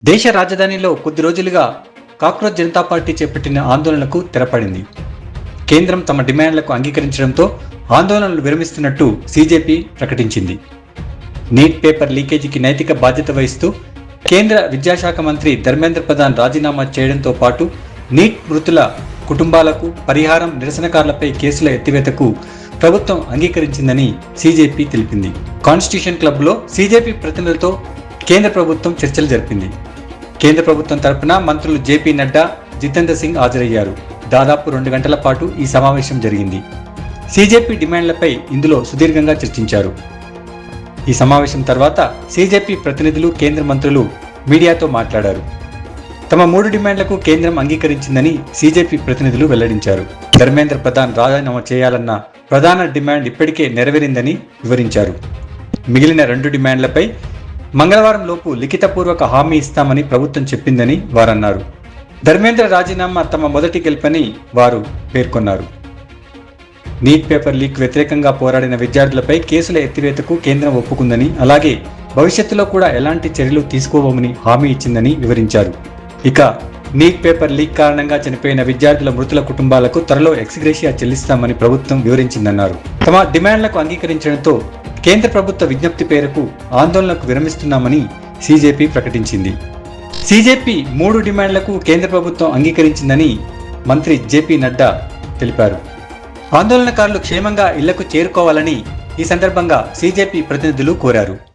దేశ రాజధానిలో కొద్ది రోజులుగా కాక్రోచ్ జనతా పార్టీ చేపట్టిన ఆందోళనకు తెరపడింది. కేంద్రం తమ డిమాండ్లకు అంగీకరించడంతో ఆందోళనలు విరమిస్తున్నట్టు సీజేపీ ప్రకటించింది. నీట్ పేపర్ లీకేజీకి నైతిక బాధ్యత వహిస్తూ కేంద్ర విద్యాశాఖ మంత్రి ధర్మేంద్ర ప్రధాన్ రాజీనామా చేయడంతో పాటు నీట్ మృతుల కుటుంబాలకు పరిహారం, నిరసనకారులపై కేసుల ఎత్తివేతకు ప్రభుత్వం అంగీకరించిందని సీజేపీ తెలిపింది. కాన్స్టిట్యూషన్ క్లబ్లో సీజేపీ ప్రతినిధులతో కేంద్ర ప్రభుత్వం చర్చలు జరిపింది. కేంద్ర ప్రభుత్వం తరపున మంత్రులు జేపీ నడ్డా, జితేంద్ర సింగ్ హాజరయ్యారు. దాదాపు 2 గంటల పాటు ఈ సమావేశం జరిగింది. సీజేపీ డిమాండ్లపై ఇందులో సుదీర్ఘంగా చర్చించారు. ఈ సమావేశం తర్వాత సీజేపీ ప్రతినిధులు, కేంద్ర మంత్రులు మీడియాతో మాట్లాడారు. తమ 3 డిమాండ్లకు కేంద్రం అంగీకరించిందని సీజేపీ ప్రతినిధులు వెల్లడించారు. ధర్మేంద్ర ప్రధాన్ రాజీనామా చేయాలన్న ప్రధాన డిమాండ్ ఇప్పటికే నెరవేరిందని వివరించారు. మిగిలిన 2 డిమాండ్లపై మంగళవారం లోపు లిఖితపూర్వక హామీ ఇస్తామని ప్రభుత్వం చెప్పిందని వారన్నారు. ధర్మేంద్ర రాజీనామా తమ మొదటి గెలుపని వారు పేర్కొన్నారు. నీట్ పేపర్ లీక్ వ్యతిరేకంగా పోరాడిన విద్యార్థులపై కేసుల ఎత్తివేతకు కేంద్రం ఒప్పుకుందని, అలాగే భవిష్యత్తులో కూడా ఎలాంటి చర్యలు తీసుకోబోమని హామీ ఇచ్చిందని వివరించారు. ఇక నీట్ పేపర్ లీక్ కారణంగా చనిపోయిన విద్యార్థుల మృతుల కుటుంబాలకు త్వరలో ఎక్స్గ్రేషియా చెల్లిస్తామని ప్రభుత్వం వివరించిందన్నారు. తమ డిమాండ్లకు అంగీకరించడంతో కేంద్ర ప్రభుత్వ విజ్ఞప్తి పేరుకు ఆందోళనకు విరమిస్తున్నామని సీజేపీ ప్రకటించింది. సీజేపీ 3 డిమాండ్లకు కేంద్ర ప్రభుత్వం అంగీకరించిందని మంత్రి జేపీ నడ్డా తెలిపారు. ఆందోళనకారులు క్షేమంగా ఇళ్లకు చేరుకోవాలని ఈ సందర్భంగా సీజేపీ ప్రతినిధులు కోరారు.